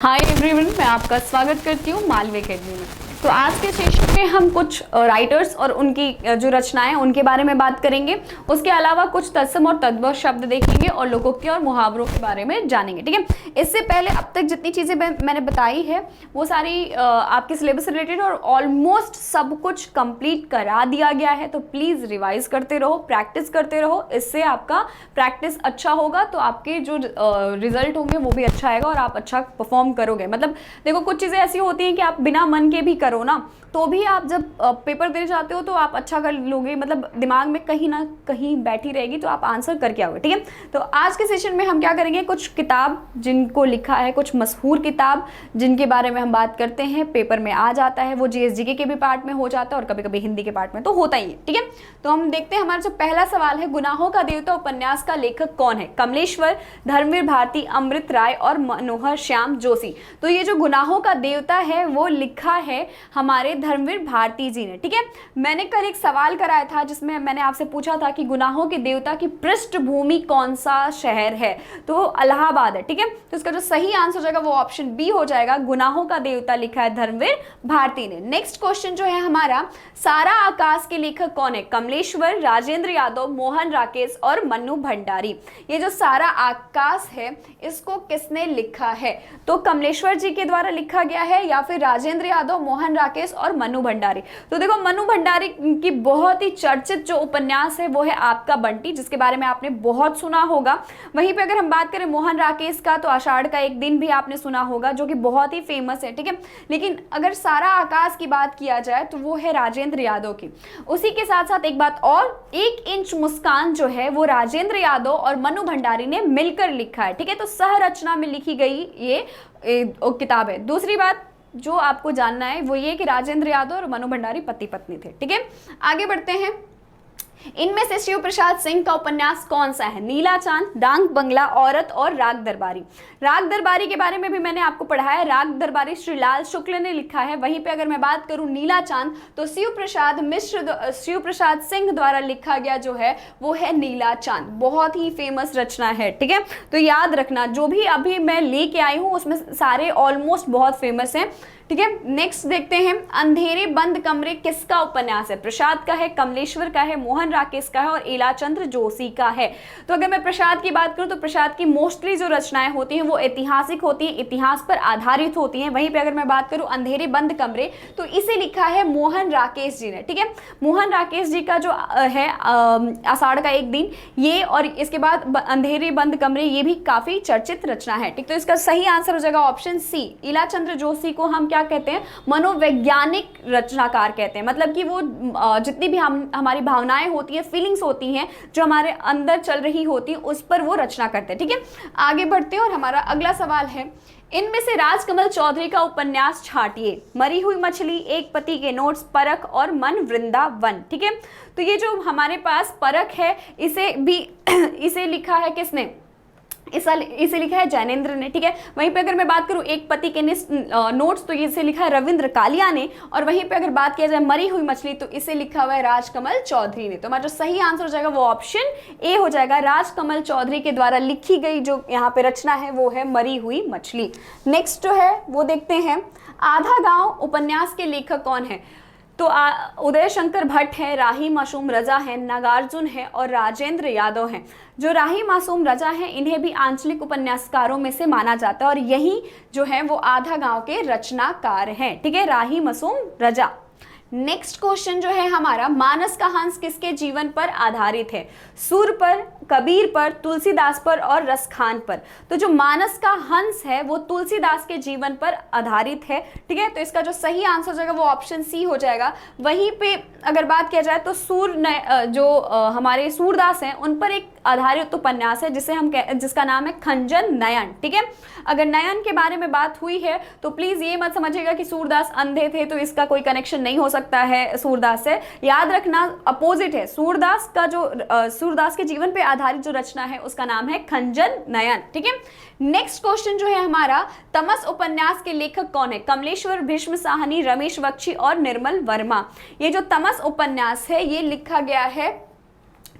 Hi everyone, मैं आपका स्वागत करती हूँ मालवी अकेडमी में। तो आज के सेशन में हम कुछ राइटर्स और उनकी जो रचनाएं उनके बारे में बात करेंगे। उसके अलावा कुछ तत्सम और तद्भव शब्द देखेंगे और लोकोक्ति और मुहावरों के बारे में जानेंगे। ठीक है, इससे पहले अब तक जितनी चीज़ें मैंने बताई है वो सारी आपके सिलेबस से रिलेटेड और ऑलमोस्ट सब कुछ कंप्लीट करा दिया गया है। तो प्लीज़ रिवाइज करते रहो, प्रैक्टिस करते रहो। इससे आपका प्रैक्टिस अच्छा होगा तो आपके जो रिजल्ट होंगे वो भी अच्छा आएगा और आप अच्छा परफॉर्म करोगे। मतलब देखो, कुछ चीज़ें ऐसी होती हैं कि आप बिना मन के भी करो ना तो भी आप जब पेपर देने जाते हो तो आप अच्छा कर लोगे, मतलब दिमाग में कहीं ना कहीं बैठी रहेगी तो आप आंसर करके आओगे। ठीक है, तो आज के सेशन में हम क्या करेंगे, कुछ किताब जिनको लिखा है, कुछ मशहूर किताब जिनके बारे में हम बात करते हैं, पेपर में आ जाता है, वो जीएसजीके के भी पार्ट में हो जाता है और कभी कभी हिंदी के पार्ट में तो होता ही है। ठीक है, तो हम देखते हैं। हमारा जो पहला सवाल है, गुनाहों का देवता उपन्यास का लेखक कौन है? कमलेश्वर, धर्मवीर भारती, अमृत राय और मनोहर श्याम जोशी। तो ये जो गुनाहों का देवता है वो लिखा है हमारे धर्मवीर भारती जी ने। ठीक है, मैंने कल एक सवाल कराया था जिसमें मैंने आपसे पूछा था कि गुनाहों के देवता की पृष्ठभूमि कौन सा शहर है, तो इलाहाबाद है। ठीक है, तो इसका जो सही आंसर हो जाएगा वो ऑप्शन बी हो जाएगा। गुनाहों का देवता लिखा है धर्मवीर भारती ने। नेक्स्ट क्वेश्चन जो है हमारा, सारा आकाश के लेखक कौन है? कमलेश्वर, राजेंद्र यादव, मोहन राकेश और मन्नू भंडारी। ये जो सारा आकाश है इसको किसने लिखा है? तो कमलेश्वर जी के द्वारा लिखा गया है या फिर राजेंद्र यादव, मोहन राकेश और मन्नू भंडारी। तो देखो, मन्नू भंडारी की बहुत ही चर्चित जो उपन्यास है वो है आपका बंटी, जिसके बारे में आपने बहुत सुना होगा। वहीं पे अगर हम बात करें मोहन राकेश का, तो आषाढ़ का एक दिन भी आपने सुना होगा, जो कि बहुत ही फेमस है। ठीक है, लेकिन अगर सारा आकाश की बात किया जाए तो वो है राजेंद्र यादव की। उसी के साथ साथ एक बात और, 1 इंच मुस्कान जो है वो राजेंद्र यादव और मन्नू भंडारी ने मिलकर लिखा है। ठीक है, तो सहरचना में लिखी गई ये किताब है। दूसरी बात जो आपको जानना है वो ये कि राजेंद्र यादव और मनु भंडारी पति पत्नी थे। ठीक है, आगे बढ़ते हैं। इनमें से शिव प्रसाद सिंह का उपन्यास कौन सा है? नीला चांद, डांग बंगला, औरत और राग दरबारी। राग दरबारी के बारे में भी मैंने आपको पढ़ाया। राग दरबारी श्रीलाल शुक्ल ने लिखा है। वहीं पे अगर मैं बात करूं नीला चांद, तो शिव प्रसाद सिंह द्वारा लिखा गया जो है वो है नीला चांद। बहुत ही फेमस रचना है। ठीक है, तो याद रखना, जो भी अभी मैं लेके आई हूँ उसमें सारे ऑलमोस्ट बहुत फेमस हैं। ठीक है, नेक्स्ट देखते हैं। अंधेरे बंद कमरे किसका उपन्यास है? प्रसाद का है, कमलेश्वर का है, मोहन राकेश का है और इलाचंद्र जोशी का है। तो अगर मैं प्रसाद की बात करूं तो प्रसाद की मोस्टली जो रचनाएं होती हैं वो ऐतिहासिक होती हैं, इतिहास पर आधारित होती हैं। वहीं पे अगर मैं बात करूं अंधेरे बंद कमरे, तो इसे लिखा है मोहन राकेश जी ने। ठीक है, मोहन राकेश जी का जो है आषाढ़ का एक दिन, ये और इसके बाद अंधेरे बंद कमरे, ये भी काफी चर्चित रचना है। ठीक, तो इसका सही आंसर हो जाएगा ऑप्शन सी। इलाचंद्र जोशी को हम क्या कहते हैं? मनोवैज्ञानिक रचनाकार कहते हैं। मतलब कि वो जितनी भी हमारी भावनाएं होती हैं, फीलिंग्स होती हैं, जो हमारे अंदर चल रही होती हैं, उस पर वो रचना करते हैं। ठीक है, आगे बढ़ते हैं और हमारा अगला सवाल है, इनमें से राजकमल चौधरी का उपन्यास छांटिए। मरी हुई मछली, एक पति के नोट्स, परख और मन वृंदावन। ठीक है, तो ये जो हमारे पास परख है इसे लिखा है किसने? इसे लिखा है जैनेन्द्र ने। ठीक है, वहीं पे अगर मैं बात करूं एक पति के नोट्स, तो इसे लिखा है रविंद्र कालिया ने। और वहीं पे अगर बात किया जाए मरी हुई मछली, तो इसे लिखा हुआ है राजकमल चौधरी ने। तो हमारा जो सही आंसर हो जाएगा वो ऑप्शन ए हो जाएगा। राजकमल चौधरी के द्वारा लिखी गई जो यहाँ पे रचना है वो है मरी हुई मछली। नेक्स्ट जो है वो देखते हैं, आधा गांव उपन्यास के लेखक कौन है? तो उदय शंकर भट्ट है, राही मासूम रजा है, नागार्जुन है और राजेंद्र यादव हैं। जो राही मासूम रजा हैं इन्हें भी आंचलिक उपन्यासकारों में से माना जाता है और यही जो है वो आधा गांव के रचनाकार हैं। ठीक है, राही मासूम रजा। नेक्स्ट क्वेश्चन जो है हमारा, मानस का हंस किसके जीवन पर आधारित है? सूर पर, कबीर पर, तुलसीदास पर और रसखान पर। तो जो मानस का हंस है वो तुलसीदास के जीवन पर आधारित है। ठीक है, तो इसका जो सही आंसर हो जाएगा वो ऑप्शन सी हो जाएगा। वहीं पे अगर बात किया जाए तो हमारे सूरदास हैं उन पर एक आधारित उपन्यास है जिसका नाम है खंजन नयन। ठीक है, अगर नयन के बारे में बात हुई है तो प्लीज ये मत समझिएगा कि सूरदास अंधे थे तो इसका कोई कनेक्शन नहीं हो सकता है सूरदास से। याद रखना, अपोजिट है। सूरदास के जीवन पे आधारित जो रचना है उसका नाम है खंजन नयन। ठीक है, नेक्स्ट क्वेश्चन जो है हमारा, तमस उपन्यास के लेखक कौन है? कमलेश्वर, भीष्म साहनी, रमेश बख्शी और निर्मल वर्मा। ये जो तमस उपन्यास है ये लिखा गया है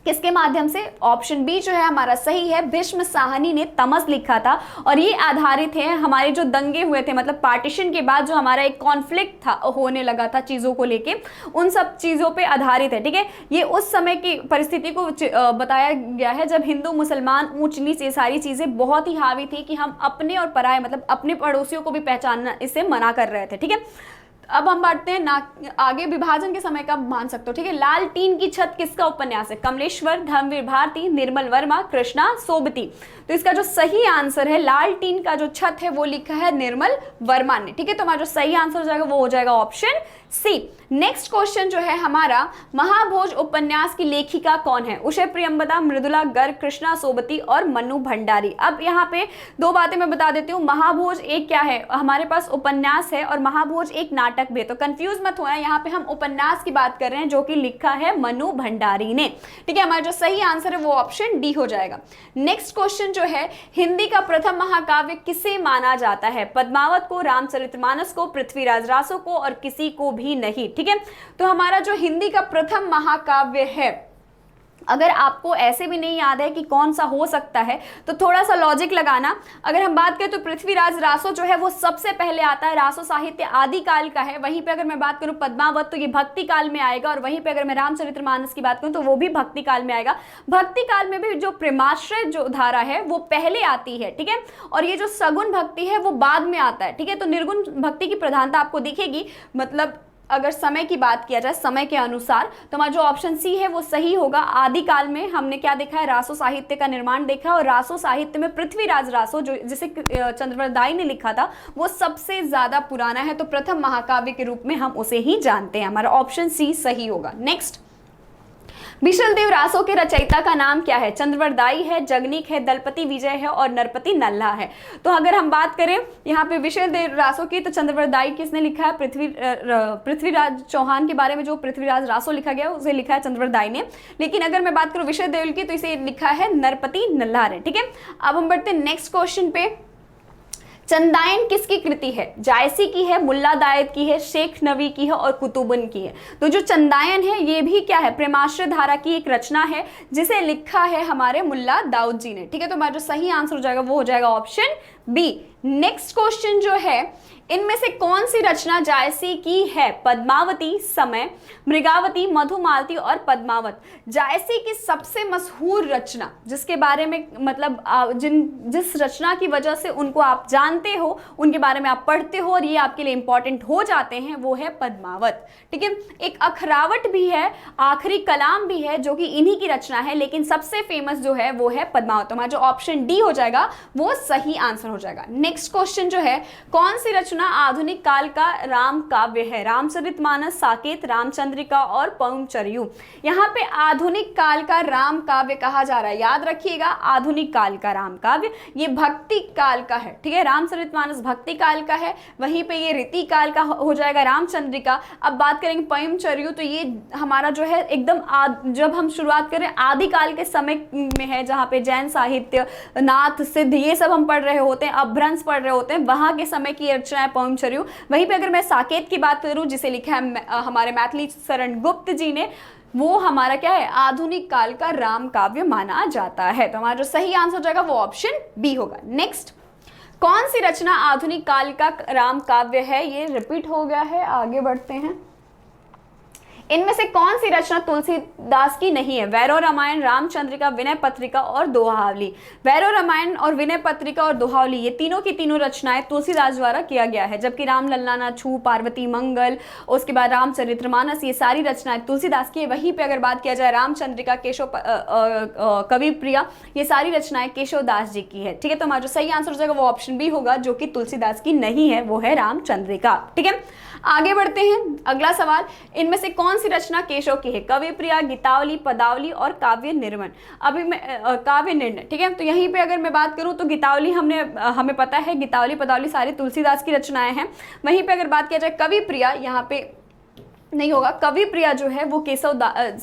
किसके माध्यम से? ऑप्शन बी जो है हमारा सही है, भीष्म साहनी ने तमस लिखा था और ये आधारित है हमारे जो दंगे हुए थे, मतलब पार्टीशन के बाद जो हमारा एक कॉन्फ्लिक्ट था होने लगा था चीज़ों को लेके, उन सब चीज़ों पे आधारित है। ठीक है, ये उस समय की परिस्थिति को बताया गया है जब हिंदू मुसलमान ऊंच नीच ये सारी चीज़ें बहुत ही हावी थी कि हम अपने और पराये मतलब अपने पड़ोसियों को भी पहचानना इससे मना कर रहे थे। ठीक है, अब हम बढ़ते हैं ना आगे, विभाजन के समय का मान सकते हो। ठीक है, लाल टीन की छत किसका उपन्यास है? कमलेश्वर, धर्मवीर भारती, निर्मल वर्मा, कृष्णा सोबती। तो इसका जो सही आंसर है, लाल टीन का जो छत है वो लिखा है निर्मल वर्मा ने। ठीक है, तो हमारा जो सही आंसर हो जाएगा वो हो जाएगा ऑप्शन सी। नेक्स्ट क्वेश्चन जो है हमारा, महाभोज उपन्यास की लेखिका कौन है? उषा प्रियंवदा, मृदुला गर्ग, कृष्णा सोबती और मनु भंडारी। अब यहाँ पे दो बातें मैं बता देती हूँ। महाभोज एक क्या है, हमारे पास उपन्यास है और महाभोज एक नाटक भी है, तो कंफ्यूज मत होना, यहाँ पे हम उपन्यास की बात कर रहे हैं जो कि लिखा है मनु भंडारी ने। ठीक है, हमारा जो सही आंसर है वो ऑप्शन डी हो जाएगा। नेक्स्ट क्वेश्चन जो है, हिंदी का प्रथम महाकाव्य किसे माना जाता है? पद्मावत को, रामचरितमानस को, पृथ्वीराज रासो को और किसी को भी नहीं। ठीक है, तो हमारा जो हिंदी का प्रथम महाकाव्य है, अगर आपको ऐसे भी नहीं याद है कि कौन सा हो सकता है तो थोड़ा सा लॉजिक लगाना। अगर हम बात करें तो पृथ्वीराज रासो जो है वो सबसे पहले आता है, रासो साहित्य आदिकाल का है। वहीं पे अगर मैं बात करूं पद्मावत तो ये भक्ति काल में आएगा, और वहीं पे अगर मैं रामचरितमानस की बात करूं तो वो भी भक्ति काल में आएगा। भक्ति काल में भी जो प्रेमाश्रय जो धारा है वो पहले आती है। ठीक है, और ये जो सगुन भक्ति है वो बाद में आता है। ठीक है, तो निर्गुण भक्ति की प्रधानता आपको दिखेगी, मतलब अगर समय की बात किया जाए समय के अनुसार, तो हमारा जो ऑप्शन सी है वो सही होगा। आदिकाल में हमने क्या देखा है, रासो साहित्य का निर्माण देखा है, और रासो साहित्य में पृथ्वीराज रासो जो जिसे चंद्रवरदाई ने लिखा था वो सबसे ज्यादा पुराना है, तो प्रथम महाकाव्य के रूप में हम उसे ही जानते हैं। हमारा ऑप्शन सी सही होगा। नेक्स्ट, बिशलदेव रासो के रचयिता का नाम क्या है? चंद्रवरदाई है, जगनीक है, दलपति विजय है और नरपति नल्ला है। तो अगर हम बात करें यहाँ पे विशलदेव रासो की, तो चंद्रवरदाई किसने लिखा है? पृथ्वीराज चौहान के बारे में जो पृथ्वीराज रासो लिखा गया उसे लिखा है चंद्रवरदाई ने। लेकिन अगर मैं बात करूँ विशलदेव की तो इसे लिखा है नरपति नल्ला ने। ठीक है, अब हम बढ़ते हैं नेक्स्ट क्वेश्चन पे। चंदायन किसकी कृति है? जायसी की है, मुल्ला दायद की है, शेख नवी की है और कुतुबन की है। तो जो चंदायन है ये भी क्या है? प्रेमाश्रय धारा की एक रचना है जिसे लिखा है हमारे मुल्ला दाऊद जी ने। ठीक है, तो हमारा जो सही आंसर हो जाएगा वो हो जाएगा ऑप्शन बी। नेक्स्ट क्वेश्चन जो है, इनमें से कौन सी रचना जायसी की है? पद्मावती, समय, मृगावती, मधुमालती और पद्मावत। जायसी की सबसे मशहूर रचना जिसके बारे में मतलब जिस रचना की वजह से उनको आप जानते हो, उनके बारे में आप पढ़ते हो और ये आपके लिए इंपॉर्टेंट हो जाते हैं, वो है पद्मावत। ठीक है, एक अखरावट भी है, आखिरी कलाम भी है जो कि इन्हीं की रचना है, लेकिन सबसे फेमस जो है वो है पद्मावत। हमारा जो ऑप्शन डी हो जाएगा वो सही आंसर हो जाएगा। नेक्स्ट क्वेश्चन जो है, कौन सी रचना आधुनिक काल का राम काव्य है? रामचरितमानस, साकेत, रामचंद्रिका और पौंचर्यू। यहाँ पे आधुनिक काल का राम काव्य कहा जा रहा है, याद रखिएगा, आधुनिक काल का राम काव्य ये भक्ति काल का है। ठीक है, रामचरितमानस भक्ति काल का है, वहीं पे ये रीति काल का हो जाएगा रामचंद्रिका। अब बात करेंगे पौंचर्यू, तो ये हमारा जो है एकदम जब हम शुरुआत करें आदिकाल के समय में है, जहाँ पे जैन साहित्य, नाथ, सिद्ध ये सब हम पढ़ रहे होते हैं, अपभ्रंश पढ़ रहे होते हैं, वहां के समय की रचना है पौंचर्यू। वहीं पे अगर मैं साकेत की बात करूं जिसे लिखा है हमारे मैथिली शरण गुप्त जी ने, वो हमारा क्या है? आधुनिक काल का राम काव्य माना जाता है। तो हमारा जो सही आंसर हो जाएगा वो ऑप्शन बी होगा। नेक्स्ट, कौन सी रचना आधुनिक काल का राम काव्य है? ये रिपीट हो गया है, आगे बढ़ते हैं। इनमें से कौन सी रचना तुलसीदास की नहीं है? वैरव रामायण, रामचंद्रिका, विनय पत्रिका और दोहावली। वैरव रामायण और विनय पत्रिका और दोहावली ये तीनों की तीनों रचनाएं तुलसीदास द्वारा किया गया है, जबकि राम लल्लाना छू, पार्वती मंगल, उसके बाद रामचरितमानस ये सारी रचनाएं तुलसीदास की है। वहीं पे अगर बात किया जाए रामचंद्रिका, केशव कवि प्रिया, ये सारी रचनाएं केशवदास जी की है। ठीक है, तो हमारा जो सही आंसर हो जाएगा वो ऑप्शन बी होगा, जो कि तुलसीदास की नहीं है, वो है रामचंद्रिका। ठीक है, आगे बढ़ते हैं। अगला सवाल, इनमें से कौन सी रचना केशव की है? कवि प्रिया, गीतावली, पदावली और काव्य निर्मण। अभी मैं काव्य निर्णय। ठीक है, तो यहीं पे अगर मैं बात करूं तो गीतावली हमें पता है, गीतावली, पदावली सारी तुलसीदास की रचनाएं हैं। वहीं पे अगर बात किया जाए कवि प्रिया, यहाँ पे नहीं होगा, कवि प्रिया जो है वो केशव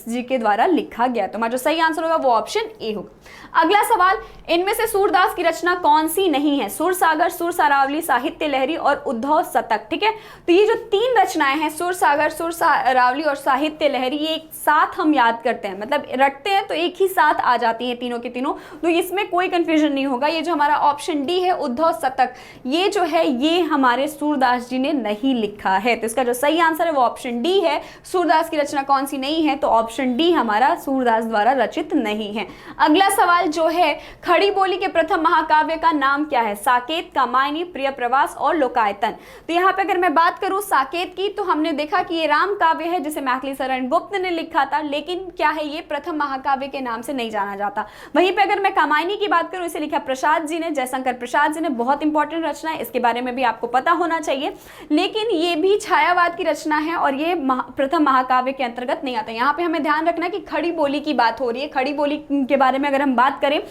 जी के द्वारा लिखा गया। तो हमारा जो सही आंसर होगा वो ऑप्शन ए होगा। अगला सवाल, इनमें से सूरदास की रचना कौन सी नहीं है? सुर सागर, सुर सारावली, साहित्य लहरी और उद्धव शतक। ठीक है, तो ये जो तीन रचनाएं हैं, सुर सागर, सुर सारावली और साहित्य लहरी, ये एक साथ हम याद करते हैं, मतलब रटते हैं तो एक ही साथ आ जाती हैं तीनों की तीनों, तो इसमें कोई कंफ्यूजन नहीं होगा। ये जो हमारा ऑप्शन डी है उद्धव शतक, ये जो है ये हमारे सूरदास जी ने नहीं लिखा है। तो इसका जो सही आंसर है वो ऑप्शन डी है। सूरदास की रचना कौन सी नहीं है? तो ऑप्शन डी हमारा सूरदास द्वारा रचित नहीं है। अगला सवाल जो है, खड़ी बोली के प्रथम महाकाव्य का नाम क्या है? साकेत, कामायनी, प्रिय प्रवास और लोकायतन। तो यहाँ पे अगर मैं बात करूं साकेत की, तो हमने देखा कि ये राम काव्य है जिसे मैथिली शरण गुप्त ने लिखा था, लेकिन क्या है ये प्रथम महाकाव्य के नाम से नहीं जाना जाता। वहीं पे अगर मैं कामायनी की बात करूं, इसे लिखा प्रसाद जी ने, जयशंकर प्रसाद जी ने, बहुत इंपॉर्टेंट रचना है, इसके बारे में भी आपको पता होना चाहिए, लेकिन ये भी छायावाद की रचना है और ये प्रथम महाकाव्य के अंतर्गत नहीं आता। यहाँ पे हमें ध्यान रखना कि खड़ी बोली की बात हो रही है। खड़ी बोली के बारे में अगर हम बात करें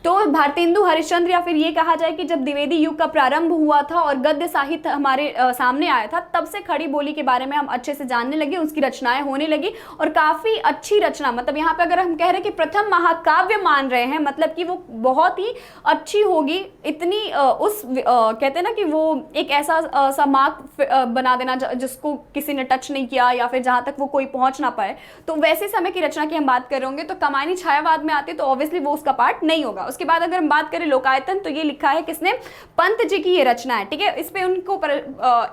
तो भारतेंदु हरिश्चंद्र, या फिर ये कहा जाए कि जब द्विवेदी युग का प्रारंभ हुआ था और गद्य साहित्य हमारे सामने आया था, तब से खड़ी बोली के बारे में हम अच्छे से जानने लगे, उसकी रचनाएं होने लगी और काफी अच्छी रचना, मतलब यहाँ पे अगर हम कह रहे हैं कि प्रथम महाकाव्य मान रहे हैं, मतलब कि वो बहुत ही अच्छी होगी, इतनी कहते हैं ना कि वो एक ऐसा सा मार्क बना देना जिसको किसी ने टच नहीं किया या फिर जहां तक वो कोई पहुंच ना पाए, तो वैसे समय की रचना की हम बात कर रहे होंगे। तो कामायनी छायावाद में आती है तो ऑब्वियसली वो उसका पार्ट नहीं होगा। उसके बाद अगर हम बात करें लोकायतन, तो ये लिखा है किसने? पंत जी की ये रचना है। ठीक है, इस पे उनको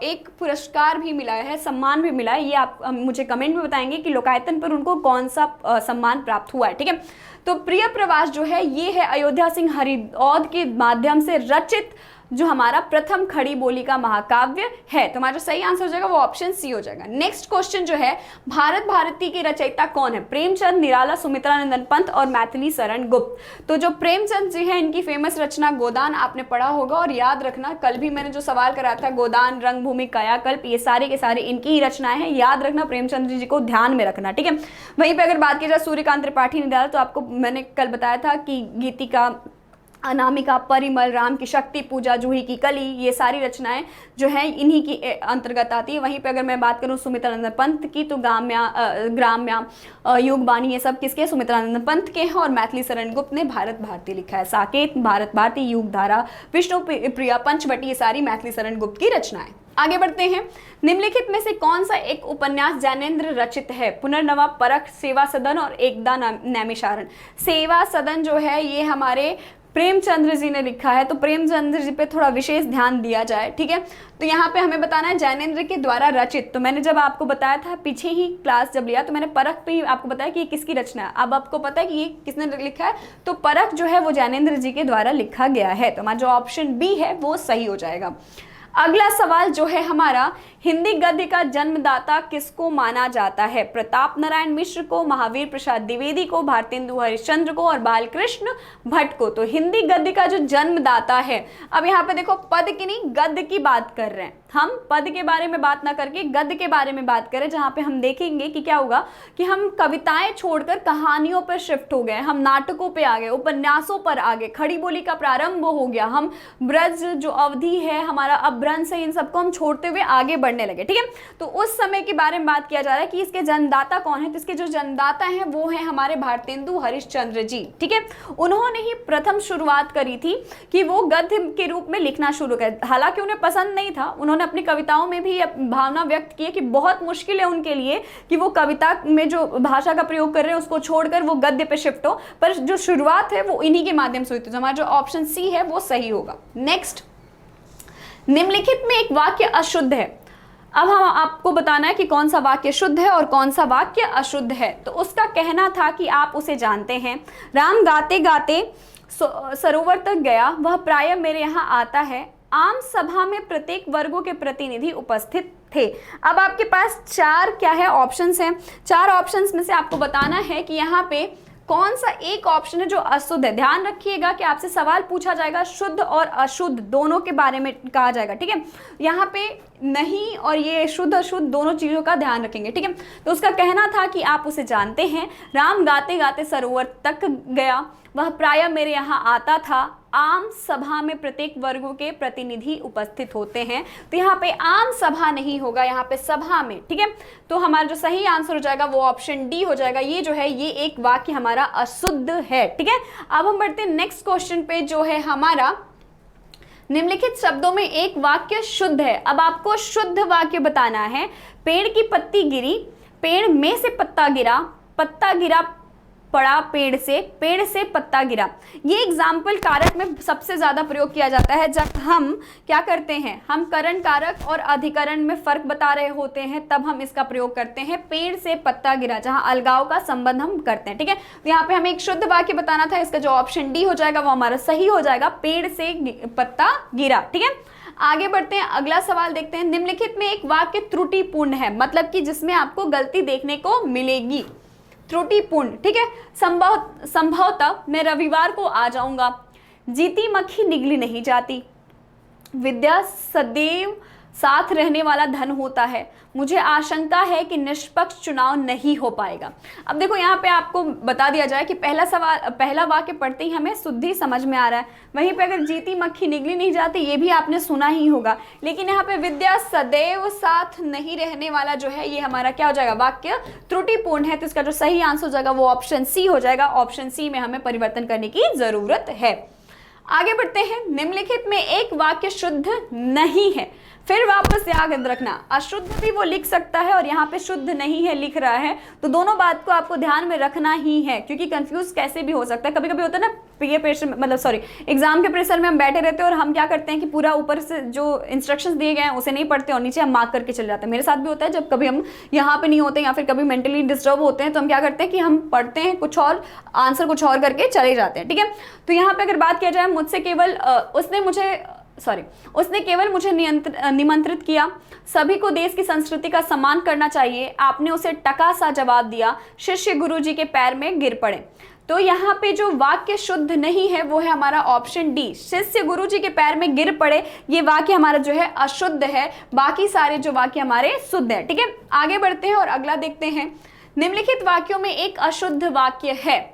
एक पुरस्कार भी मिला है, सम्मान भी मिला है, ये आप मुझे कमेंट में बताएंगे कि लोकायतन पर उनको कौन सा सम्मान प्राप्त हुआ है। ठीक है, तो प्रिय प्रवास जो है ये है अयोध्या सिंह हरिऔध के माध्यम से रचित जो हमारा प्रथम खड़ी बोली का महाकाव्य है। तो हमारा जो सही आंसर हो जाएगा वो ऑप्शन सी हो जाएगा। नेक्स्ट क्वेश्चन जो है, भारत भारती के रचयिता कौन है? प्रेमचंद, निराला, सुमित्रानंदन पंत और मैथिली शरण गुप्त। तो जो प्रेमचंद जी है, इनकी फेमस रचना गोदान आपने पढ़ा होगा, और याद रखना कल भी मैंने जो सवाल कराया था, गोदान, रंगभूमि, कायाकल्प, ये सारे के सारे इनकी ही रचनाएं हैं। याद रखना, प्रेमचंद जी को ध्यान में रखना। ठीक है, वहीं पर अगर बात की जाए सूर्यकांत त्रिपाठी निराला, तो आपको मैंने कल बताया था कि गीतिका, अनामिका, परिमल, राम की शक्ति पूजा, जूही की कली, ये सारी रचनाएं जो हैं इन्हीं की अंतर्गत आती है। वहीं पे अगर मैं बात करूं सुमित्रानंद पंत की, तो ग्राम्या, युगबानी, ये सब किसके? सुमित्रानंद पंत के हैं। और मैथिली शरण गुप्त ने भारत भारती लिखा है। साकेत, भारत भारती, युगधारा, विष्णु प्रिया, पंचवटी, ये सारी मैथिली शरण गुप्त की रचनाएं। आगे बढ़ते हैं, निम्नलिखित में से कौन सा एक उपन्यास जैनेन्द्र रचित है? पुनर्नवा, परख, सेवा सदन और एकदा नैमिषारण। सेवा सदन जो है ये हमारे प्रेमचंद्र जी ने लिखा है, तो प्रेमचंद्र जी पे थोड़ा विशेष ध्यान दिया जाए। ठीक है, तो यहाँ पे हमें बताना है जैनेन्द्र के द्वारा रचित। तो मैंने जब आपको बताया था पीछे ही क्लास जब लिया, तो मैंने परख पे ही आपको बताया कि ये किसकी रचना है। अब आपको पता है कि ये किसने लिखा है, तो परख जो है वो जैनेन्द्र जी के द्वारा लिखा गया है। तो हमारा जो ऑप्शन बी है वो सही हो जाएगा। अगला सवाल जो है हमारा, हिंदी गद्य का जन्मदाता किसको माना जाता है? प्रताप नारायण मिश्र को, महावीर प्रसाद द्विवेदी को, भारतेंदु हरिश्चंद्र को और बालकृष्ण भट्ट को। तो हिंदी गद्य का जो जन्मदाता है, अब यहाँ पे देखो पद की नहीं गद्य की बात कर रहे हैं हम, पद के बारे में बात ना करके गद्य के बारे में बात करें, जहाँ पे हम देखेंगे कि क्या होगा कि हम कविताएं छोड़कर कहानियों पर शिफ्ट हो गए, हम नाटकों पे आ गए, उपन्यासों पर आ गए, खड़ी बोली का प्रारंभ हो गया, हम ब्रज जो अवधि है हमारा अपभ्रंश है, इन सबको हम छोड़ते हुए आगे बढ़ने लगे। ठीक है, तो उस समय के बारे में बात किया जा रहा है कि इसके जन्मदाता कौन है। तो इसके जो जन्मदाता हैं वो है हमारे भारतेंदु हरिश्चंद्र जी। ठीक है, उन्होंने ही प्रथम शुरुआत करी थी कि वो गद्य के रूप में लिखना शुरू कर, हालांकि उन्हें पसंद नहीं था, उन्होंने अपनी कविताओं में भी भावना व्यक्त की है कि बहुत मुश्किल है उनके लिए कि वो कविता में जो भाषा का प्रयोग कर रहे हैं उसको छोड़कर वो गद्य पे शिफ्ट हो, पर जो शुरुआत है वो इन्हीं के माध्यम से हुई। तो हमारा जो ऑप्शन सी है वो सही होगा। नेक्स्ट, निम्नलिखित में एक वाक्य अशुद्ध है। अब हम आपको बताना है कि कौन सा वाक्य शुद्ध है और कौन सा वाक्य अशुद्ध है। तो उसका कहना था कि आप उसे जानते हैं, राम गाते गाते सरोवर तक गया, वह प्रायः मेरे यहाँ आता है, आम सभा में प्रत्येक वर्गों के प्रतिनिधि उपस्थित थे। अब आपके पास चार क्या है ऑप्शंस हैं, चार ऑप्शंस में से आपको बताना है कि यहाँ पे कौन सा एक ऑप्शन है जो अशुद्ध है। ध्यान रखिएगा कि आपसे सवाल पूछा जाएगा शुद्ध और अशुद्ध दोनों के बारे में कहा जाएगा। ठीक है, यहाँ पे नहीं और ये शुद्ध अशुद्ध दोनों चीजों का ध्यान रखेंगे। ठीक है, तो उसका कहना था कि आप उसे जानते हैं, राम गाते गाते सरोवर तक गया, वह प्रायः मेरे यहाँ आता था, आम सभा में प्रत्येक वर्गों के प्रतिनिधि उपस्थित होते हैं। तो यहाँ पे आम सभा नहीं होगा, यहाँ पे सभा में, ठीक है। तो हमारा जो सही आंसर हो जाएगा वो ऑप्शन डी हो जाएगा। ये जो है ये एक वाक्य हमारा अशुद्ध है, ठीक है। अब हम बढ़ते हैं नेक्स्ट क्वेश्चन पे, जो है हमारा निम्नलिखित शब्दों में एक वाक्य शुद्ध है। अब आपको शुद्ध वाक्य बताना है। पेड़ की पत्ती गिरी, पेड़ में से पत्ता गिरा पड़ा पेड़ से पत्ता गिरा। ये एग्जाम्पल कारक में सबसे ज्यादा प्रयोग किया जाता है जब हम क्या करते हैं, हम करण कारक और अधिकरण में फर्क बता रहे होते हैं, तब हम इसका प्रयोग करते हैं। पेड़ से पत्ता गिरा, जहां अलगाव का संबंध हम करते हैं, ठीक है। तो यहाँ पे हमें एक शुद्ध वाक्य बताना था, इसका जो ऑप्शन डी हो जाएगा वो हमारा सही हो जाएगा, पेड़ से पत्ता गिरा, ठीक है। आगे बढ़ते हैं, अगला सवाल देखते हैं। निम्नलिखित में एक वाक्य त्रुटिपूर्ण है, मतलब कि जिसमें आपको गलती देखने को मिलेगी, त्रुटिपूर्ण, ठीक है। संभवतः मैं रविवार को आ जाऊंगा, जीती मक्खी निगली नहीं जाती, विद्या सदैव साथ रहने वाला धन होता है, मुझे आशंका है कि निष्पक्ष चुनाव नहीं हो पाएगा। अब देखो यहाँ पे आपको बता दिया जाए कि पहला वाक्य पढ़ते ही हमें शुद्धि समझ में आ रहा है। वहीं पे अगर जीती मक्खी निगली नहीं जाती, ये भी आपने सुना ही होगा। लेकिन यहाँ पे विद्या सदैव साथ नहीं रहने वाला जो है, ये हमारा क्या हो जाएगा, वाक्य त्रुटिपूर्ण है। तो इसका जो सही आंसर हो जाएगा वो ऑप्शन सी हो जाएगा। ऑप्शन सी में हमें परिवर्तन करने की जरूरत है। आगे बढ़ते हैं, निम्नलिखित में एक वाक्य शुद्ध नहीं है। फिर वापस याद रखना, अशुद्ध भी वो लिख सकता है और यहाँ पे शुद्ध नहीं है लिख रहा है, तो दोनों बात को आपको ध्यान में रखना ही है, क्योंकि कंफ्यूज कैसे भी हो सकता है। कभी कभी होता है ना, पीए प्रेशर मतलब सॉरी एग्जाम के प्रेशर में हम बैठे रहते हैं और हम क्या करते हैं कि पूरा ऊपर से जो इंस्ट्रक्शंस दिए गए हैं उसे नहीं पढ़ते और नीचे हम मार्क करके चले जाते हैं। मेरे साथ भी होता है, जब कभी हम यहाँ पे नहीं होते या फिर कभी मेंटली डिस्टर्ब होते हैं तो हम क्या करते हैं कि हम पढ़ते हैं कुछ और, आंसर कुछ और करके चले जाते हैं, ठीक है। तो यहाँ पे अगर बात किया जाए, मुझसे केवल उसने केवल मुझे निमंत्रित किया, सभी को देश की संस्कृति का सम्मान करना चाहिए, आपने उसे टका सा जवाब दिया, शिष्य गुरुजी के पैर में गिर पड़े। तो यहाँ पे जो वाक्य शुद्ध नहीं है वो है हमारा ऑप्शन डी, शिष्य गुरुजी के पैर में गिर पड़े। ये वाक्य हमारा जो है अशुद्ध है, बाकी सारे जो वाक्य हमारे शुद्ध है, ठीक है। आगे बढ़ते हैं और अगला देखते हैं। निम्नलिखित वाक्यों में एक अशुद्ध वाक्य है।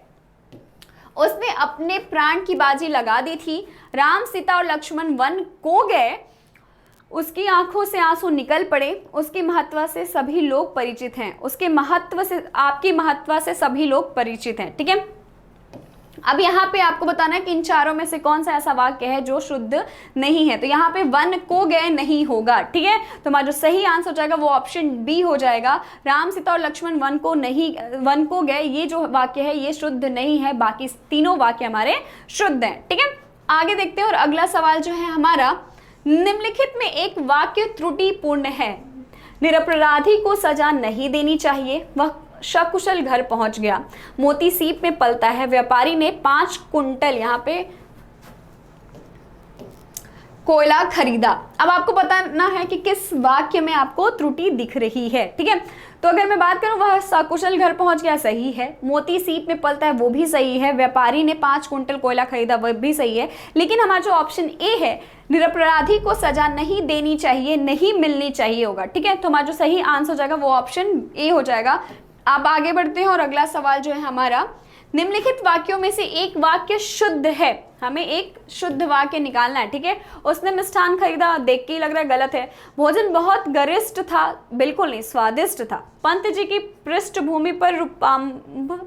उसने अपने प्राण की बाजी लगा दी थी, राम सीता और लक्ष्मण वन को गए, उसकी आंखों से आंसू निकल पड़े, उसके महत्व से सभी लोग परिचित हैं, उसके महत्व से आपकी महत्व से सभी लोग परिचित हैं, ठीक है। अब यहाँ पे आपको बताना है कि इन चारों में से कौन सा ऐसा वाक्य है जो शुद्ध नहीं है। तो यहाँ पे वन को गए नहीं होगा, ठीक है। तो हमारा जो सही आंसर हो जाएगा वो ऑप्शन बी हो जाएगा, राम सीता और लक्ष्मण वन को गए, ये जो वाक्य है ये शुद्ध नहीं है, बाकी तीनों वाक्य हमारे शुद्ध हैं, ठीक है। आगे देखते हैं और अगला सवाल जो है हमारा, निम्नलिखित में एक वाक्य त्रुटिपूर्ण है। निरपराधी को सजा नहीं देनी चाहिए, वह सकुशल घर पहुंच गया, मोती सीप में पलता है, व्यापारी ने 5 कुंटल यहाँ पे कोयला खरीदा। अब आपको बताना है कि किस वाक्य में आपको त्रुटि दिख रही है, ठीक है। तो अगर मैं बात करूं, वह सकुशल घर पहुंच गया, सही है, मोती सीप में पलता है वो भी सही है, व्यापारी ने 5 कुंटल कोयला खरीदा वह भी सही है। लेकिन हमारा जो ऑप्शन ए है, निरपराधी को सजा नहीं देनी चाहिए, नहीं मिलनी चाहिए होगा, ठीक है। तो हमारा जो सही आंसर हो जाएगा वो ऑप्शन ए हो जाएगा। अब आगे बढ़ते हैं और अगला सवाल जो है हमारा, निम्नलिखित वाक्यों में से एक वाक्य शुद्ध है, हमें एक शुद्ध वाक्य निकालना है, ठीक है। उसने मिष्ठान खरीदा, देख के ही लग रहा है गलत है। भोजन बहुत गरिष्ठ था, बिल्कुल नहीं, स्वादिष्ट था। पंत जी की पृष्ठभूमि पर रूपाम्ब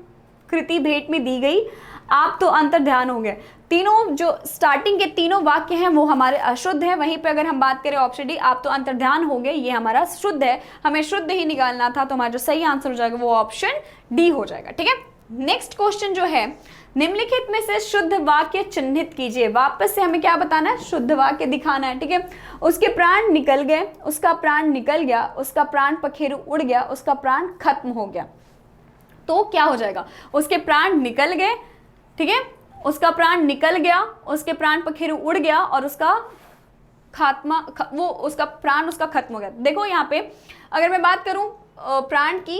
कृति भेंट में दी गई, आप तो अंतर ध्यान हो गए। तीनों जो स्टार्टिंग के तीनों वाक्य हैं वो हमारे अशुद्ध हैं। वहीं पे अगर हम बात करें ऑप्शन डी, आप तो अंतर ध्यान हो गए, ये हमारा शुद्ध है, हमें शुद्ध ही निकालना था। तो हमारा जो सही आंसर हो जाएगा वो ऑप्शन डी हो जाएगा, ठीक है। नेक्स्ट क्वेश्चन जो है, निम्नलिखित में से शुद्ध वाक्य चिन्हित कीजिए। वापस से हमें क्या बताना है, शुद्ध वाक्य दिखाना है, ठीक है। उसके प्राण निकल गए, उसका प्राण निकल गया, उसका प्राण पखेरु उड़ गया, उसका प्राण खत्म हो गया। तो क्या हो जाएगा, उसके प्राण निकल गए, ठीक है, उसका प्राण निकल गया, उसके प्राण पखेरु उड़ गया और उसका उसका प्राण उसका खत्म हो गया। देखो यहाँ पे अगर मैं बात करूं प्राण की,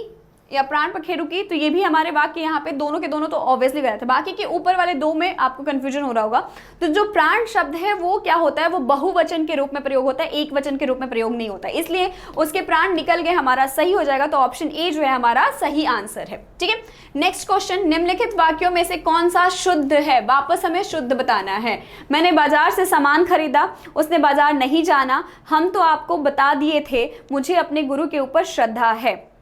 या प्राण पखेरु की, तो ये भी हमारे वाक्य यहाँ पे दोनों के दोनों तो ऑब्वियसली गलत है। बाकी के ऊपर वाले दो में आपको कंफ्यूजन हो रहा होगा। तो जो प्राण शब्द है वो क्या होता है, वो बहुवचन के रूप में प्रयोग होता है, एक वचन के रूप में प्रयोग नहीं होता है, इसलिए उसके प्राण निकल गए, हमारा सही हो जाएगा। तो ऑप्शन ए जो है हमारा सही आंसर है। ठीक है, नेक्स्ट क्वेश्चन, निम्नलिखित वाक्यों में से कौन सा शुद्ध है? वापस हमें शुद्ध बताना है। मैंने बाजार से सामान खरीदा, उसने बाजार नहीं जाना, हम तो आपको बता दिए थे, मुझे अपने गुरु के ऊपर श्रद्धा है।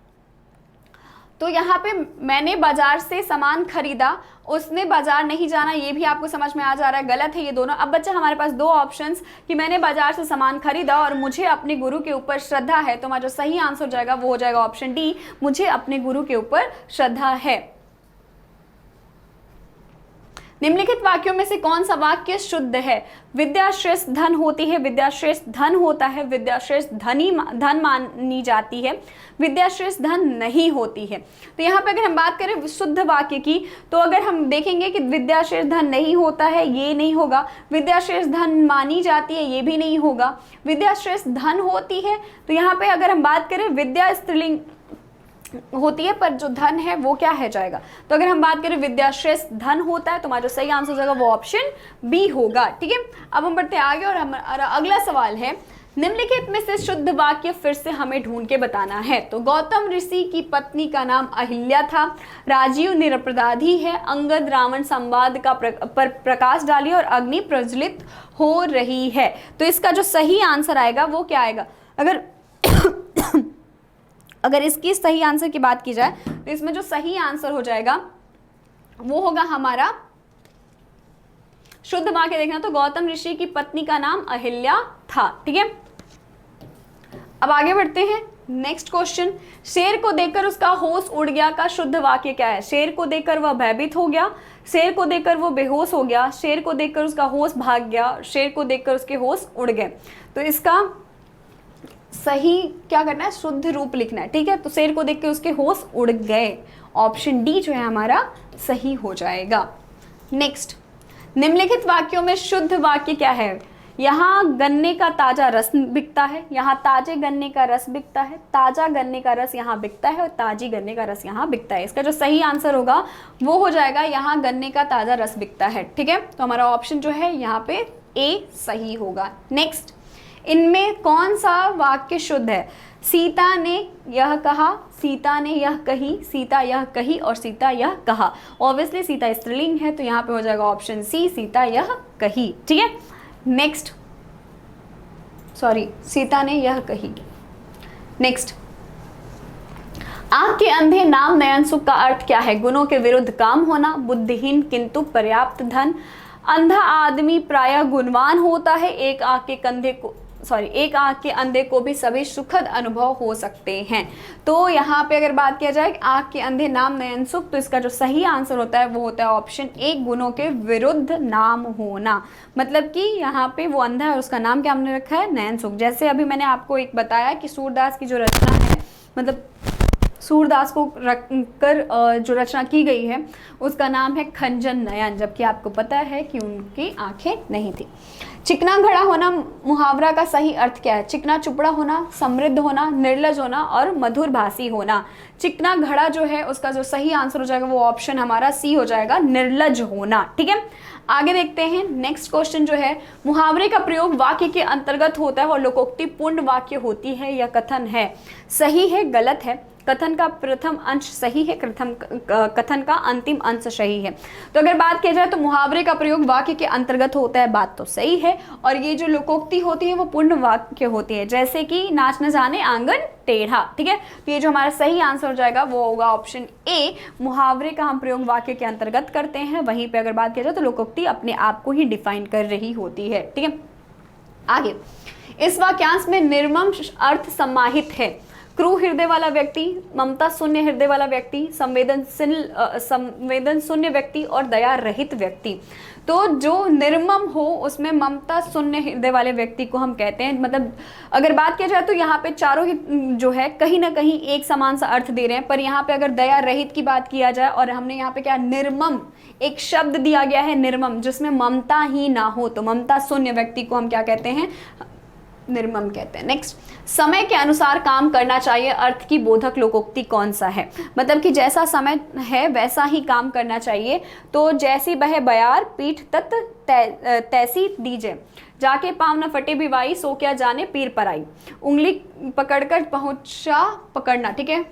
तो यहाँ पे मैंने बाजार से सामान खरीदा, उसने बाजार नहीं जाना, ये भी आपको समझ में आ जा रहा है, गलत है ये दोनों। अब बच्चा हमारे पास दो ऑप्शंस कि मैंने बाजार से सामान खरीदा और मुझे अपने गुरु के ऊपर श्रद्धा है, तो हमारा जो सही आंसर हो जाएगा वो हो जाएगा ऑप्शन डी, मुझे अपने गुरु के ऊपर श्रद्धा है। निम्नलिखित वाक्यों में से कौन सा वाक्य शुद्ध है? विद्या श्रेष्ठ धन होती है, विद्या श्रेष्ठ धन होता है, विद्या श्रेष्ठ धन मानी जाती है, विद्या श्रेष्ठ धन नहीं होती है। तो यहाँ पे अगर हम बात करें शुद्ध वाक्य की, तो अगर हम देखेंगे कि विद्या श्रेष्ठ धन नहीं होता है, ये नहीं होगा, विद्या श्रेष्ठ धन मानी जाती है, ये भी नहीं होगा, विद्या श्रेष्ठ धन होती है, तो यहाँ पे अगर हम बात करें विद्या स्त्रीलिंग होती है, पर जो धन है वो क्या है जाएगा। तो अगर हम बात करें विद्या श्रेष्ठ धन होता है, तो हमारा जो सही आंसर हो जाएगा वो ऑप्शन बी होगा। ठीक है, अब हम बढ़ते आगे और हमारा अगला सवाल है, निम्नलिखित में से शुद्ध वाक्य फिर से हमें ढूंढ के बताना है। तो गौतम ऋषि की पत्नी का नाम अहिल्या था, राजीव निरपराधी है, अंगद रावण संवाद का पर प्रकाश डाली और अग्नि प्रज्वलित हो रही है। तो इसका जो सही आंसर आएगा वो क्या आएगा? अगर इसकी सही आंसर की बात की जाए तो इसमें जो सही आंसर हो जाएगा वो होगा हमारा शुद्ध वाक्य। देखना तो गौतम ऋषि की पत्नी का नाम अहिल्या था। ठीक है, अब आगे बढ़ते हैं। नेक्स्ट क्वेश्चन, शेर को देखकर उसका होश उड़ गया का शुद्ध वाक्य क्या है? शेर को देखकर वह भयभीत हो गया, शेर को देखकर वो बेहोश हो गया, शेर को देखकर उसका होश भाग गया, शेर को देखकर उसके होश उड़ गए। तो इसका सही क्या करना है? शुद्ध रूप लिखना है। ठीक है, तो शेर को देख के उसके होश उड़ गए, ऑप्शन डी जो है हमारा सही हो जाएगा। नेक्स्ट, निम्नलिखित वाक्यों में शुद्ध वाक्य क्या है? यहाँ गन्ने का ताजा रस बिकता है, यहाँ ताजे गन्ने का रस बिकता है, ताजा गन्ने का रस यहाँ बिकता है और ताजी गन्ने का रस यहाँ बिकता है। इसका जो सही आंसर होगा वो हो जाएगा यहाँ गन्ने का ताजा रस बिकता है। ठीक है, तो हमारा ऑप्शन जो है यहाँ पे ए सही होगा। नेक्स्ट, इनमें कौन सा वाक्य शुद्ध है? सीता ने यह कहा, सीता ने यह कही, सीता यह कही और सीता यह कहा। ऑब्वियसली सीता स्त्रीलिंग है, तो यहाँ पे हो जाएगा ऑप्शन सी, सीता यह कही। ठीक है, नेक्स्ट, सॉरी, सीता ने यह कही। नेक्स्ट, आंख के अंधे नाम नयन सुख का अर्थ क्या है? गुणों के विरुद्ध काम होना, बुद्धिहीन किंतु पर्याप्त धन, अंधा आदमी प्रायः गुणवान होता है, एक आंख के अंधे को भी सभी सुखद अनुभव हो सकते हैं। तो यहाँ पे अगर बात किया जाए आंख के अंधे नाम नयन सुख, तो इसका जो सही आंसर होता है वो होता है ऑप्शन ए, गुणों के विरुद्ध नाम होना। मतलब कि यहाँ पे वो अंधा है, उसका नाम क्या हमने रखा है? नयन सुख। जैसे अभी मैंने आपको एक बताया कि सूरदास की जो रचना है, मतलब सूरदास को रख कर जो रचना की गई है उसका नाम है खंजन नयन, जबकि आपको पता है कि उनकी आंखें नहीं थी। चिकना घड़ा होना मुहावरा का सही अर्थ क्या है? चिकना चुपड़ा होना, समृद्ध होना, निर्लज होना और मधुर भाषी होना। चिकना घड़ा जो है उसका जो सही आंसर हो जाएगा वो ऑप्शन हमारा सी हो जाएगा, निर्लज होना। ठीक है, आगे देखते हैं। नेक्स्ट क्वेश्चन जो है, मुहावरे का प्रयोग वाक्य के अंतर्गत होता है और लोकोक्ति पूर्ण वाक्य होती है या कथन है? सही है, गलत है? कथन का प्रथम अंश सही है, कथन का अंतिम अंश सही है। तो अगर बात की जाए तो मुहावरे का प्रयोग वाक्य के अंतर्गत होता है, बात तो सही है। और ये जो लोकोक्ति होती है वो पूर्ण वाक्य होती है, जैसे कि नाच न जाने आंगन टेढ़ा। ठीक है, तो ये जो हमारा सही आंसर हो जाएगा वो होगा ऑप्शन ए, मुहावरे का हम प्रयोग वाक्य के अंतर्गत करते हैं। वहीं पे अगर बात की जाए तो लोकोक्ति अपने आप को ही डिफाइन कर रही होती है। ठीक है, आगे, इस वाक्यांश में निर्मम अर्थ समाहित है। क्रूर हृदय वाला व्यक्ति, ममता शून्य हृदय वाला व्यक्ति, संवेदन शून्य व्यक्ति और दया रहित व्यक्ति। तो जो निर्मम हो उसमें ममता शून्य हृदय वाले व्यक्ति को हम कहते हैं। मतलब अगर बात किया जाए तो यहाँ पे चारों ही जो है कहीं ना कहीं एक समान सा अर्थ दे रहे हैं, पर यहाँ पे अगर दया रहित की बात किया जाए और हमने यहाँ पे क्या निर्मम एक शब्द दिया गया है, निर्मम, जिसमें ममता ही ना हो, तो ममता शून्य व्यक्ति को हम क्या कहते हैं? निर्मम कहते हैं। नेक्स्ट, समय के अनुसार काम करना चाहिए अर्थ की बोधक लोकोक्ति कौन सा है? मतलब कि जैसा समय है वैसा ही काम करना चाहिए। तो जैसी बहे बयार पीठ तत् तैसी दीजे, जाके पाँव न फटे भिवाई सो क्या जाने पीर पर आई, उंगली पकड़कर पहुंचा पकड़ना, ठीक है।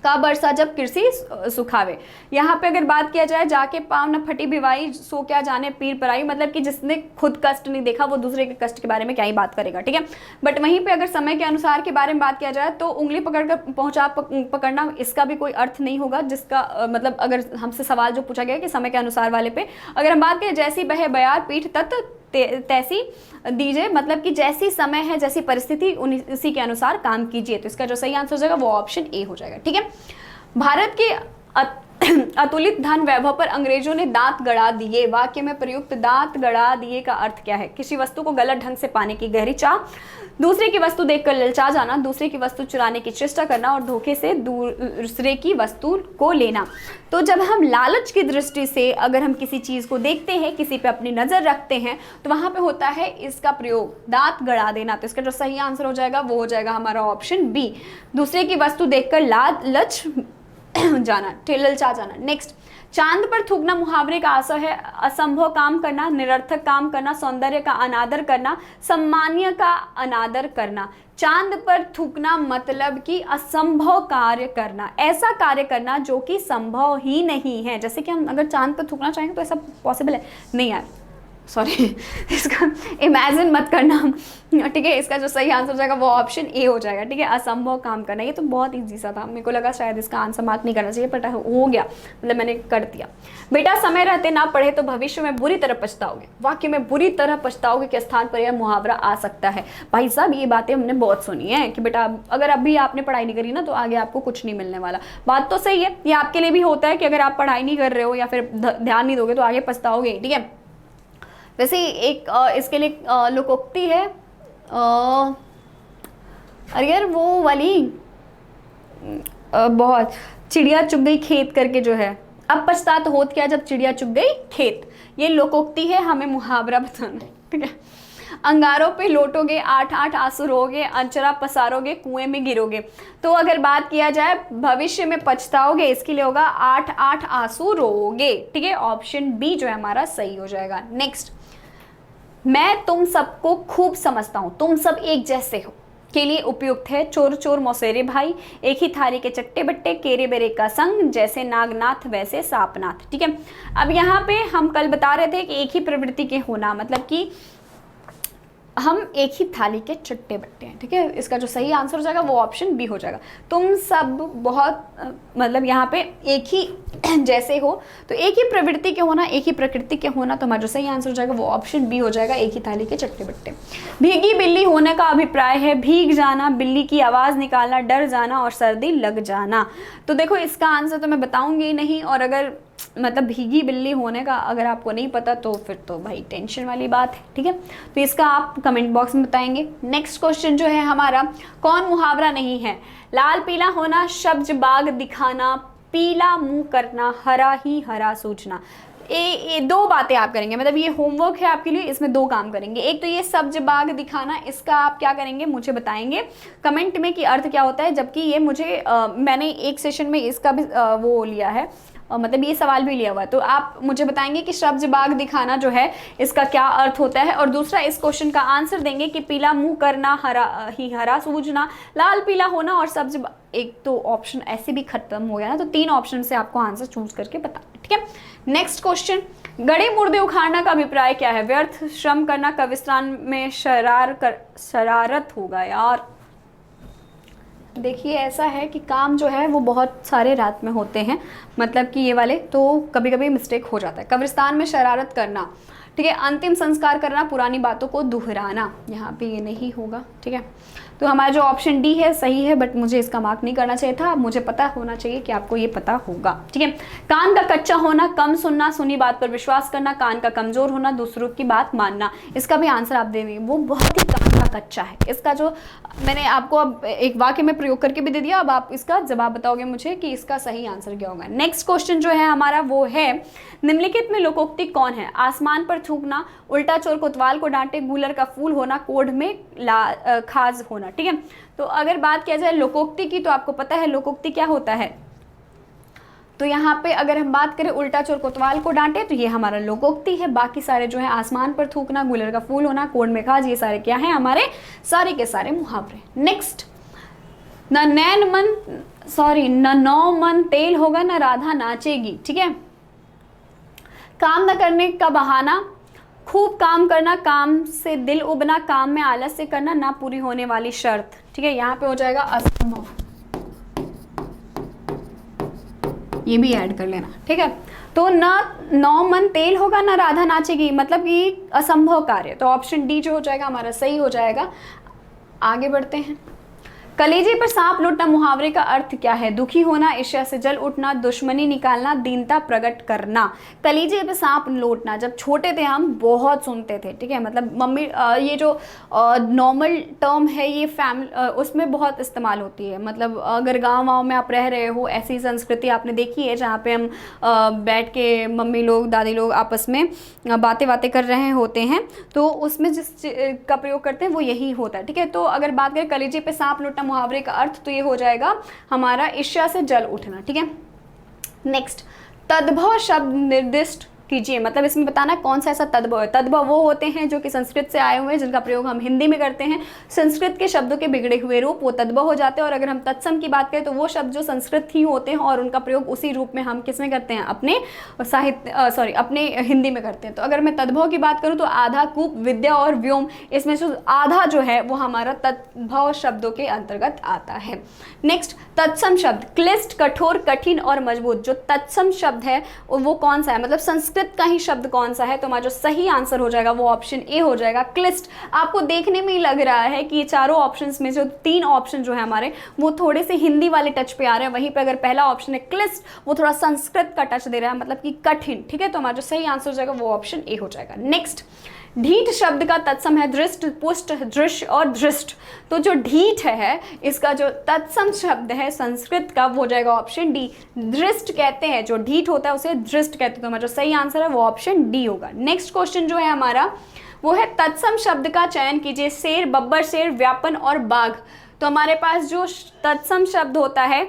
का बरसा जब कृषि सुखावे, यहाँ पे अगर बात किया जाए जाके पाँव न फटी भिवाई सो क्या जाने पीर पर आई, मतलब कि जिसने खुद कष्ट नहीं देखा वो दूसरे के कष्ट के बारे में क्या ही बात करेगा, ठीक है। बट वहीं पे अगर समय के अनुसार के बारे में बात किया जाए तो उंगली पकड़कर पहुंचा पकड़ना, इसका भी कोई अर्थ नहीं होगा, जिसका मतलब अगर हमसे सवाल जो पूछा गया कि समय के अनुसार वाले पे अगर हम बात करें जैसी बहे बयार पीठ तत् तैसी दीजिए, मतलब कि जैसी समय है जैसी परिस्थिति उसी के अनुसार काम कीजिए। तो इसका जो सही आंसर हो जाएगा वो ऑप्शन ए हो जाएगा, ठीक है। भारत के अतुलित धन वैभव पर अंग्रेजों ने दांत गड़ा दिए, वाक्य में प्रयुक्त दांत गड़ा दिए का अर्थ क्या है? किसी वस्तु को गलत ढंग से पाने की गहरी चाह, दूसरे की वस्तु देखकर ललचा जाना, दूसरे की वस्तु चुराने की चेष्टा करना और धोखे से दूसरे की वस्तु को लेना। तो जब हम लालच की दृष्टि से अगर हम किसी चीज़ को देखते हैं, किसी पे अपनी नज़र रखते हैं, तो वहाँ पे होता है इसका प्रयोग दांत गड़ा देना। तो इसका जो सही आंसर हो जाएगा वो हो जाएगा हमारा ऑप्शन बी, दूसरे की वस्तु देखकर लालच जाना, ललचा जाना। नेक्स्ट, चांद पर थूकना मुहावरे का आशय है असंभव काम करना, निरर्थक काम करना, सौंदर्य का अनादर करना, सम्मान्य का अनादर करना। चांद पर थूकना मतलब कि असंभव कार्य करना, ऐसा कार्य करना जो कि संभव ही नहीं है। जैसे कि हम अगर चांद पर थूकना चाहेंगे तो ऐसा पॉसिबल है नहीं यार, सॉरी इसका इमेजिन मत करना, ठीक है। इसका जो सही आंसर हो जाएगा वो ऑप्शन ए हो जाएगा, ठीक है। असंभव काम करना, ये तो बहुत इजी सा था, मेरे को लगा शायद इसका आंसर मार्क नहीं करना चाहिए, बट हो गया, मतलब मैंने कर दिया। बेटा समय रहते ना पढ़े तो भविष्य में बुरी तरह पछताओगे, वाक्य में बुरी तरह पछताओगे के स्थान पर यह मुहावरा आ सकता है। भाई साहब ये बातें हमने बहुत सुनी है कि बेटा अगर अभी आपने पढ़ाई नहीं करी ना तो आगे आपको कुछ नहीं मिलने वाला। बात तो सही है, ये आपके लिए भी होता है कि अगर आप पढ़ाई नहीं कर रहे हो या फिर ध्यान नहीं दोगे तो आगे पछताओगे, ठीक है। वैसे एक इसके लिए लोकोक्ति है, अरे यार वो वाली बहुत, चिड़िया चुग गई खेत करके जो है, अब पछतात होत क्या जब चिड़िया चुग गई खेत, ये लोकोक्ति है, हमें मुहावरा बताना है, ठीक है। अंगारों पे लोटोगे 8-8 आंसू रोगे, अंचरा पसारोगे कुएं में गिरोगे। तो अगर बात किया जाए भविष्य में पछताओगे, इसके लिए होगा 8-8 आंसू रोगे, ठीक है। ऑप्शन बी जो है हमारा सही हो जाएगा। नेक्स्ट, मैं तुम सबको खूब समझता हूं, तुम सब एक जैसे हो के लिए उपयुक्त है चोर चोर मौसेरे भाई, एक ही थाली के चट्टे बट्टे, केरे बेरे का संग, जैसे नागनाथ वैसे सापनाथ, ठीक है। अब यहाँ पे हम कल बता रहे थे कि एक ही प्रवृत्ति के होना, मतलब कि हम एक ही थाली के चट्टे बट्टे हैं, ठीक है। इसका जो सही आंसर हो जाएगा वो ऑप्शन बी हो जाएगा। तुम सब बहुत मतलब यहाँ पे एक ही जैसे हो, तो एक ही प्रवृत्ति के होना, एक ही प्रकृति के होना, तो हमारा जो सही आंसर हो जाएगा वो ऑप्शन बी हो जाएगा, एक ही थाली के चट्टे बट्टे। भीगी बिल्ली होने का अभिप्राय है भीग जाना, बिल्ली की आवाज़ निकालना, डर जाना और सर्दी लग जाना। तो देखो इसका आंसर तो मैं बताऊंगी नहीं, और अगर मतलब भीगी बिल्ली होने का अगर आपको नहीं पता तो फिर तो भाई टेंशन वाली बात है, ठीक है। तो इसका आप कमेंट बॉक्स में बताएंगे। नेक्स्ट क्वेश्चन जो है हमारा, कौन मुहावरा नहीं है? लाल पीला होना, सब्ज बाग दिखाना, पीला मुंह करना, हरा ही हरा सूझना। ये दो बातें आप करेंगे, मतलब ये होमवर्क है आपके लिए, इसमें दो काम करेंगे। एक तो ये सब्ज बाग दिखाना, इसका आप क्या करेंगे मुझे बताएंगे कमेंट में कि अर्थ क्या होता है, जबकि ये मुझे मैंने एक सेशन में इसका भी वो लिया है, मतलब ये सवाल भी लिया हुआ है। तो आप मुझे बताएंगे कि सब्ज बाग दिखाना जो है इसका क्या अर्थ होता है, और दूसरा इस क्वेश्चन का आंसर देंगे कि पीला मुंह करना, हरा ही हरा सूझना, लाल पीला होना और सब्ज। एक तो ऑप्शन ऐसे भी खत्म हो गया ना, तो 3 ऑप्शन से आपको आंसर चूज करके बताना, ठीक है। नेक्स्ट क्वेश्चन, गड़े मुर्दे उखाड़ना का अभिप्राय क्या है? व्यर्थ श्रम करना, कब्रिस्तान में शरारत होगा यार। देखिए ऐसा है कि काम जो है वो बहुत सारे रात में होते हैं, मतलब कि ये वाले तो कभी कभी मिस्टेक हो जाता है। कब्रिस्तान में शरारत करना, ठीक है। अंतिम संस्कार करना, पुरानी बातों को दोहराना, यहाँ पे ये नहीं होगा, ठीक है। तो हमारा जो ऑप्शन डी है सही है, बट मुझे इसका मार्क नहीं करना चाहिए था, मुझे पता होना चाहिए कि आपको ये पता होगा, ठीक है। कान का कच्चा होना, कम सुनना, सुनी बात पर विश्वास करना, कान का कमजोर होना, दूसरों की बात मानना। इसका भी आंसर आप देंगे, वो बहुत ही कान का कच्चा है। इसका जो मैंने आपको अब एक वाक्य में प्रयोग करके भी दे दिया, अब आप इसका जवाब बताओगे मुझे कि इसका सही आंसर क्या होगा। नेक्स्ट क्वेश्चन जो है हमारा वो है, निम्नलिखित में लोकोक्ति कौन है? आसमान पर थूकना, उल्टा चोर कोतवाल को डांटे, गूलर का फूल होना, कोढ़ में खाज होना। ठीक है, तो अगर बात किया जाए लोकोक्ति की, तो आपको पता है लोकोक्ति क्या होता है। तो यहाँ पे अगर हम बात करें उल्टा चोर कोतवाल को डांटे, तो ये हमारा लोकोक्ति है। बाकी सारे जो है आसमान पर थूकना, गुलर का फूल होना, कोढ़ में खाज, ये सारे क्या हैं हमारे सारे के सारे मुहावरे। नेक्स्ट, न नौ मन तेल होगा, न राधा नाचेगी। ठीक है, काम न करने का बहाना, खूब काम करना, काम से दिल उबना, काम में आलस्य करना, ना पूरी होने वाली शर्त। ठीक है, यहाँ पे हो जाएगा असंभव, ये भी ऐड कर लेना। ठीक है, तो न नौ मन तेल होगा, ना राधा नाचेगी, मतलब कि असंभव कार्य। तो ऑप्शन डी जो हो जाएगा हमारा सही हो जाएगा। आगे बढ़ते हैं। कलेजे पर सांप लौटना मुहावरे का अर्थ क्या है? दुखी होना, ईर्ष्या से जल उठना, दुश्मनी निकालना, दीनता प्रकट करना। कलेजे पर सांप लौटना जब छोटे थे हम बहुत सुनते थे। ठीक है, मतलब मम्मी ये जो नॉर्मल टर्म है ये उसमें बहुत इस्तेमाल होती है। मतलब अगर गाँव में आप रह रहे हो, ऐसी संस्कृति आपने देखी है जहाँ पे हम बैठ के मम्मी लोग दादी लोग आपस में बातें कर रहे होते हैं, तो उसमें जिस का प्रयोग करते हैं वो यही होता है। ठीक है, तो अगर बात करें कलेजे पे सांप लौटना मुहावरे का अर्थ, तो ये हो जाएगा हमारा ईर्ष्या से जल उठना। ठीक है, नेक्स्ट, तद्भव शब्द निर्दिष्ट कीजिए, मतलब इसमें बताना कौन सा ऐसा तद्भव है। तद्भव वो होते हैं जो कि संस्कृत से आए हुए हैं, जिनका प्रयोग हम हिंदी में करते हैं। संस्कृत के शब्दों के बिगड़े हुए रूप वो तद्भव हो जाते हैं। और अगर हम तत्सम की बात करें तो वो शब्द जो संस्कृत ही होते हैं और उनका प्रयोग उसी रूप में हम किस में करते हैं, अपने साहित्य अपने हिंदी में करते हैं। तो अगर मैं तद्भव की बात करूँ तो आधा, कूप, विद्या और व्योम, इसमें जो आधा जो है वो हमारा तद्भव शब्दों के अंतर्गत आता है। नेक्स्ट, तत्सम शब्द, क्लिष्ट, कठोर, कठिन और मजबूत। जो तत्सम शब्द है वो कौन सा है, मतलब संस्कृत का ही शब्द कौन सा है? तो हमारा जो सही आंसर हो जाएगा वो ऑप्शन ए हो जाएगा, क्लिष्ट। आपको देखने में ही लग रहा है कि ये चारों ऑप्शंस में जो 3 ऑप्शन जो है हमारे वो थोड़े से हिंदी वाले टच पे आ रहे हैं। वहीं पे अगर पहला ऑप्शन है क्लिष्ट, वो थोड़ा संस्कृत का टच दे रहा है, मतलब कि कठिन। ठीक है, तो हमारा जो सही आंसर हो जाएगा वो ऑप्शन ए हो जाएगा। नेक्स्ट, ढीठ शब्द का तत्सम है दृष्ट, पुष्ट, दृश्य और दृष्ट। तो जो ढीठ है इसका जो तत्सम शब्द है संस्कृत का वो हो जाएगा ऑप्शन डी, दृष्ट कहते हैं। जो ढीठ होता है उसे दृष्ट कहते हैं। तो हमारा जो सही आंसर है वो ऑप्शन डी होगा। नेक्स्ट क्वेश्चन जो है हमारा वो है तत्सम शब्द का चयन कीजिए, शेर, बब्बर शेर, व्यापन और बाघ। तो हमारे पास जो तत्सम शब्द होता है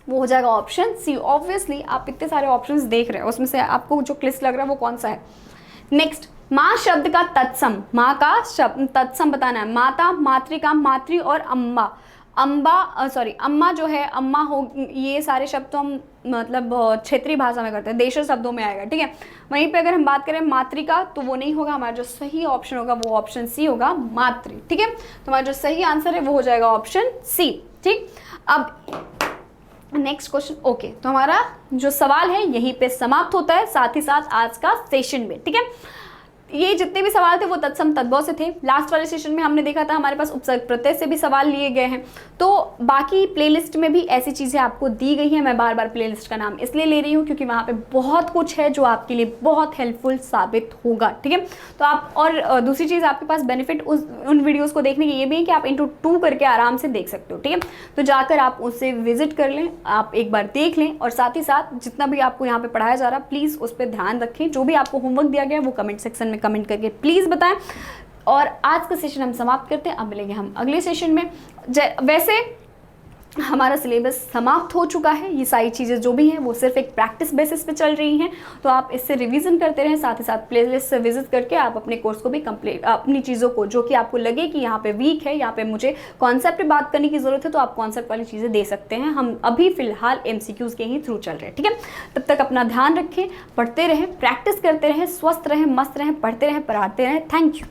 वो हो जाएगा ऑप्शन सी। ऑब्वियसली आप इतने सारे ऑप्शंस देख रहे हैं, उसमें से आपको जो क्लिष्ट लग रहा है वो कौन सा है। नेक्स्ट, माँ शब्द का तत्सम, माँ का शब्द तत्सम बताना है। माता, मातृका, मातृ और अम्मा। अम्मा जो है, अम्मा हो, ये सारे शब्द तो हम मतलब क्षेत्रीय भाषा में करते हैं, देशज शब्दों में आएगा। ठीक है, वहीं पे अगर हम बात करें मातृका तो वो नहीं होगा। हमारा जो सही ऑप्शन होगा वो ऑप्शन सी होगा, मातृ। ठीक है, तो हमारा जो सही आंसर है वो हो जाएगा ऑप्शन सी। ठीक, अब नेक्स्ट क्वेश्चन। ओके, तो हमारा जो सवाल है यहीं पे समाप्त होता है, साथ ही साथ आज का सेशन में। ठीक है, ये जितने भी सवाल थे वो तत्सम तद्भव से थे। लास्ट वाले सेशन में हमने देखा था हमारे पास उपसर्ग प्रत्यय से भी सवाल लिए गए हैं। तो बाकी प्लेलिस्ट में भी ऐसी चीज़ें आपको दी गई हैं। मैं बार बार प्लेलिस्ट का नाम इसलिए ले रही हूँ क्योंकि वहाँ पे बहुत कुछ है जो आपके लिए बहुत हेल्पफुल साबित होगा। ठीक है, तो आप और दूसरी चीज़ आपके पास बेनिफिट उन वीडियोज़ को देखने की ये भी है कि आप इंटू 2 करके आराम से देख सकते हो। ठीक है, तो जाकर आप उससे विजिट कर लें, आप एक बार देख लें और साथ ही साथ जितना भी आपको यहाँ पर पढ़ाया जा रहा है प्लीज़ उस पर ध्यान रखें। जो भी आपको होमवर्क दिया गया है वो कमेंट सेक्शन में कमेंट करके प्लीज़ बताएं। और आज का सेशन हम समाप्त करते हैं, अब मिलेंगे हम अगले सेशन में। वैसे हमारा सिलेबस समाप्त हो चुका है, ये सारी चीज़ें जो भी हैं वो सिर्फ एक प्रैक्टिस बेसिस पे चल रही हैं, तो आप इससे रिवीजन करते रहें। साथ ही साथ प्लेलिस्ट से विजिट करके आप अपने कोर्स को भी कंप्लीट, अपनी चीज़ों को जो कि आपको लगे कि यहाँ पे वीक है, यहाँ पे मुझे कॉन्सेप्ट पे बात करने की ज़रूरत है, तो आप कॉन्सेप्ट वाली चीज़ें दे सकते हैं। हम अभी फ़िलहाल MCQs के ही थ्रू चल रहे हैं। ठीक है, तब तक अपना ध्यान रखें, पढ़ते रहें, प्रैक्टिस करते रहें, स्वस्थ रहें, मस्त रहें, पढ़ते रहें, पढ़ाते रहें। Thank you.